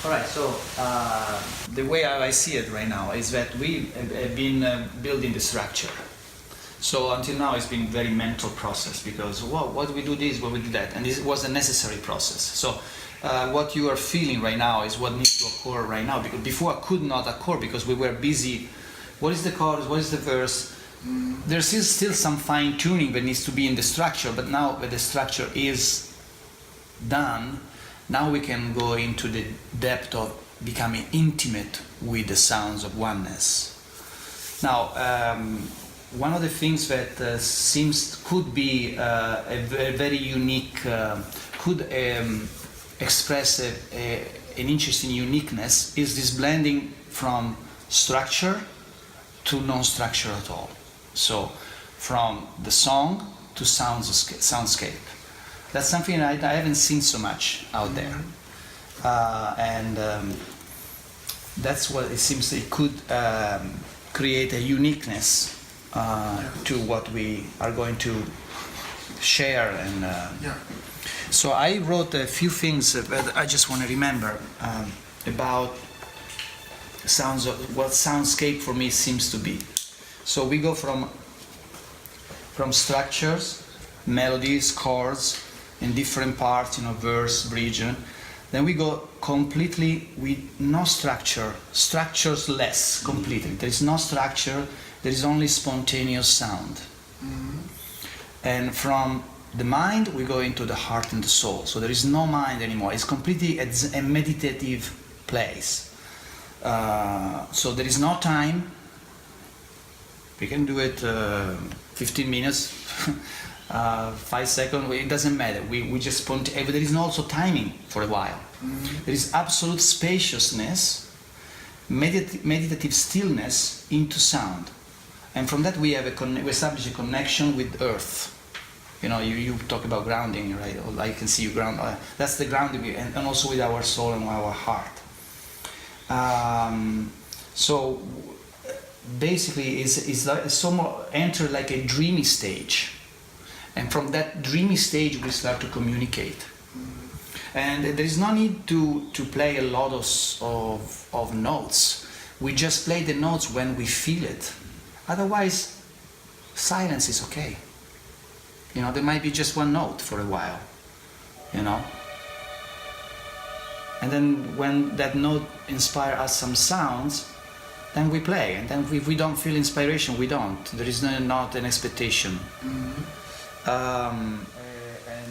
Alright, so the way I see it right now is that we have been building the structure. So until now it's been very mental process because, well, why do we do this, why do we do that? And this was a necessary process. So what you are feeling right now is what needs to occur right now, because before it could not occur because we were busy. What is the chorus, what is the verse? There's still some fine tuning that needs to be in the structure, but now that the structure is done, now we can go into the depth of becoming intimate with the sounds of oneness. Now, one of the things that could be a very unique, could express an interesting uniqueness is this blending from structure to non-structure at all. So, from the song to soundscape. That's something I haven't seen so much out there, and that's what it seems it could create a uniqueness to what we are going to share. And so I wrote a few things that I just want to remember about what soundscape for me seems to be. So we go from structures, melodies, chords, in different parts, verse, bridge. Then we go completely with no structure, structureless completely. There is no structure, there is only spontaneous sound. Mm-hmm. And from the mind, we go into the heart and the soul. So there is no mind anymore. It's completely a meditative place. So there is no time. We can do it 15 minutes. 5 seconds, it doesn't matter. We just there is also timing for a while. Mm-hmm. There is absolute spaciousness, meditative stillness into sound, and from that we establish a connection with earth. You talk about grounding, right? I can see you ground. That's the grounding, and also with our soul and our heart. So basically, it's like somewhat enter like a dreamy stage. And from that dreamy stage, we start to communicate. And there is no need to play a lot of notes. We just play the notes when we feel it. Otherwise, silence is okay. There might be just one note for a while, And then when that note inspires us some sounds, then we play. And then if we don't feel inspiration, we don't. There is not an expectation. Mm-hmm. And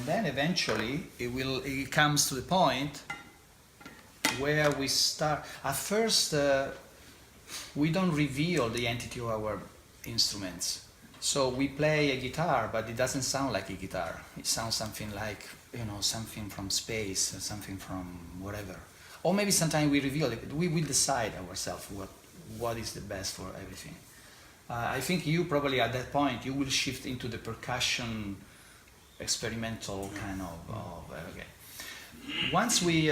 then eventually it comes to the point where we start. At first, we don't reveal the entity of our instruments. So we play a guitar, but it doesn't sound like a guitar. It sounds something like, something from space, something from whatever. Or maybe sometimes we reveal it. We will decide ourselves what is the best for everything. I think you probably at that point you will shift into the percussion experimental kind of okay. Once we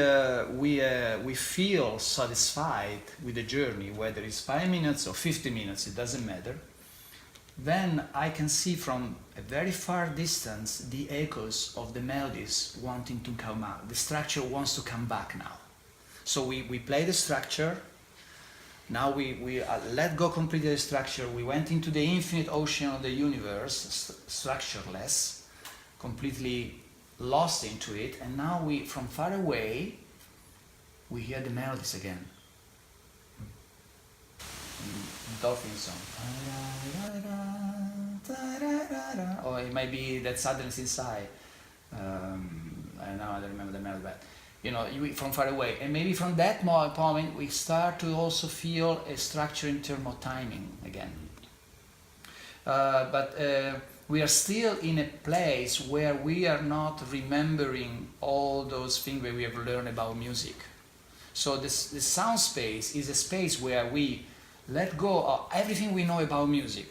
feel satisfied with the journey, whether it's 5 minutes or 50 minutes, it doesn't matter. Then I can see from a very far distance the echoes of the melodies wanting to come out. The structure wants to come back now. So we play the structure. Now we let go completely the structure. We went into the infinite ocean of the universe, structureless, completely lost into it. And now from far away, we hear the melodies again. Dolphin song. Or it might be that sadness inside. I don't remember the melody, but from far away. And maybe from that moment we start to also feel a structure in terms of timing again. But we are still in a place where we are not remembering all those things that we have learned about music. So the sound space is a space where we let go of everything we know about music.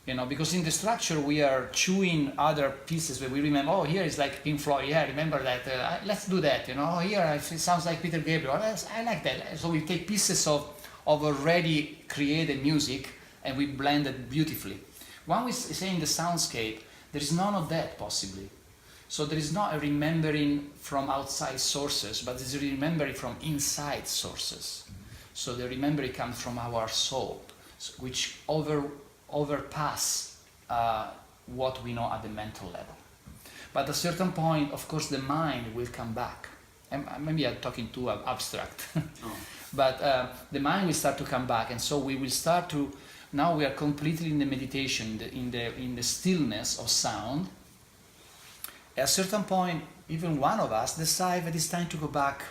You know, because in the structure we are chewing other pieces where we remember, oh, here is like Pink Floyd, yeah, remember that, let's do that, you know, oh, here it sounds like Peter Gabriel, I like that. So we take pieces of already created music and we blend it beautifully. When we say in the soundscape, there is none of that possibly. So there is not a remembering from outside sources, but there is a remembering from inside sources. So the remembering comes from our soul, which overpass what we know at the mental level. But at a certain point, of course, the mind will come back. And maybe I'm talking too abstract, but the mind will start to come back, and so we will start to. Now we are completely in the meditation, in the stillness of sound. At a certain point, even one of us decide that it's time to go back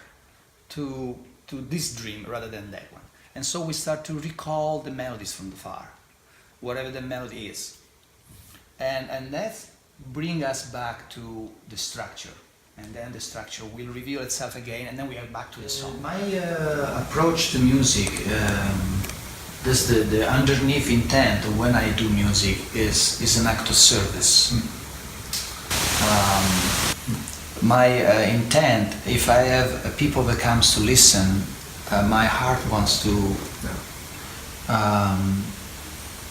to this dream rather than that one. And so we start to recall the melodies from the far, whatever the melody is. And that brings us back to the structure. And then the structure will reveal itself again, and then we are back to the song. My approach to music, the underneath intent when I do music is an act of service. My intent, if I have people that comes to listen, my heart wants to,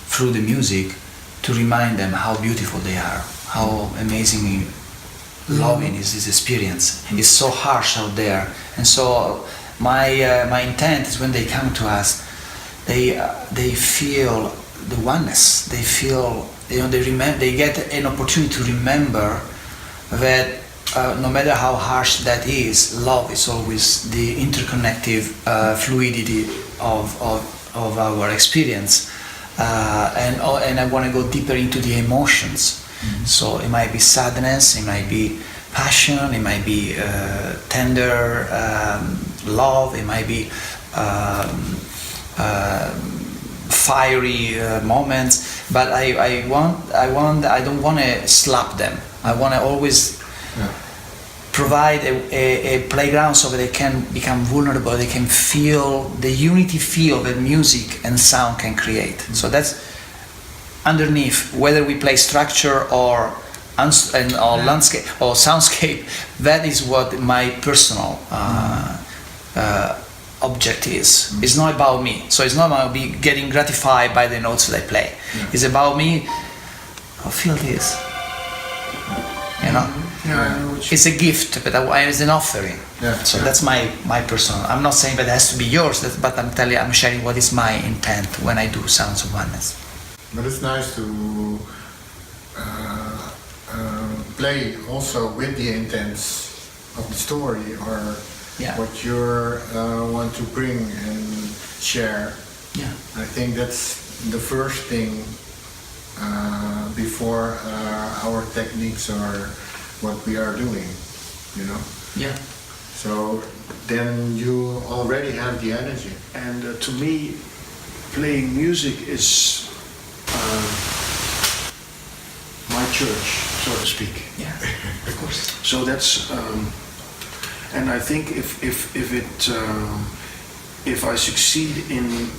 through the music, to remind them how beautiful they are, how amazing loving is this experience. It's so harsh out there, and so my intent is when they come to us, they feel the oneness. They feel, they get an opportunity to remember that no matter how harsh that is, love is always the interconnective fluidity of our experience. And I want to go deeper into the emotions. Mm-hmm. So it might be sadness, it might be passion, it might be tender love, it might be fiery moments. But I don't want to slap them. I want to always provide a playground so that they can become vulnerable, they can feel the unity feel that music and sound can create. Mm-hmm. So that's underneath, whether we play structure or landscape or soundscape, that is what my personal object is. Mm-hmm. It's not about me. So it's not about me getting gratified by the notes that I play. Yeah. It's about me, I feel this. You know? Yeah, it's a gift, but it's an offering. Yeah, so that's my personal. I'm not saying that it has to be yours, but I'm sharing what is my intent when I do Sounds of Oneness. But it's nice to play also with the intents of the story or what you want to bring and share. Yeah, I think that's the first thing before our techniques or what we are doing, you know? Yeah. So then you already have the energy. And to me, playing music is my church, so to speak. Yeah, of course. So that's, and I think if I succeed in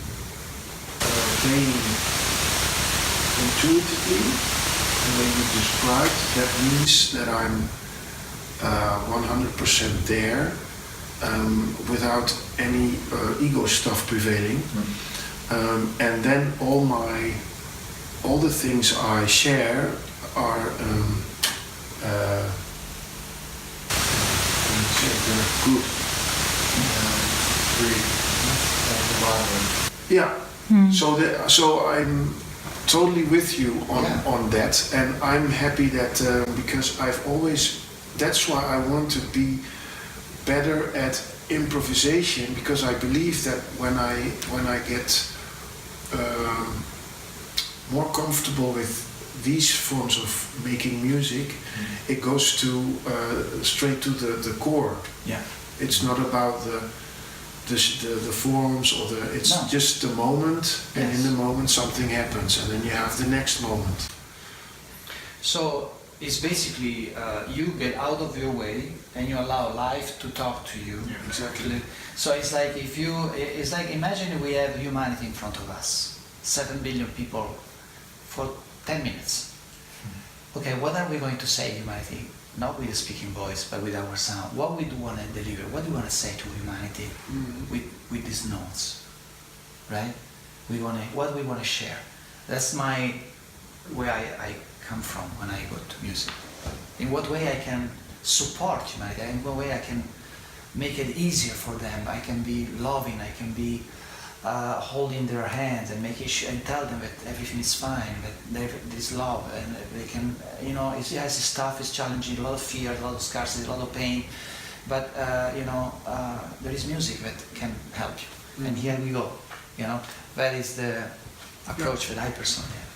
playing intuitively, the way you described, that means that I'm 100% there, without any ego stuff prevailing. And then all the things I share are good. Yeah. So I'm totally with you on that, and I'm happy that because that's why I want to be better at improvisation, because I believe that when I get more comfortable with these forms of making music, it goes to straight to the core. Yeah, it's not about the forms or just the moment, and in the moment something happens, and then you have the next moment. So it's basically you get out of your way and you allow life to talk to you. Yeah, exactly. So it's like it's like imagine we have humanity in front of us, 7 billion people for 10 minutes. Okay, what are we going to say, humanity? Not with a speaking voice, but with our sound. What we do want to deliver, what do we want to say to humanity with these notes, right? What we want to share. That's where I come from when I go to music. In what way I can support humanity, in what way I can make it easier for them. I can be loving, I can be holding their hands and making sure and tell them that everything is fine, that there's love, and they can, yes, it's tough, it's challenging, a lot of fear, a lot of scarcity, a lot of pain, but there is music that can help you. And here we go, that is the approach that I personally have.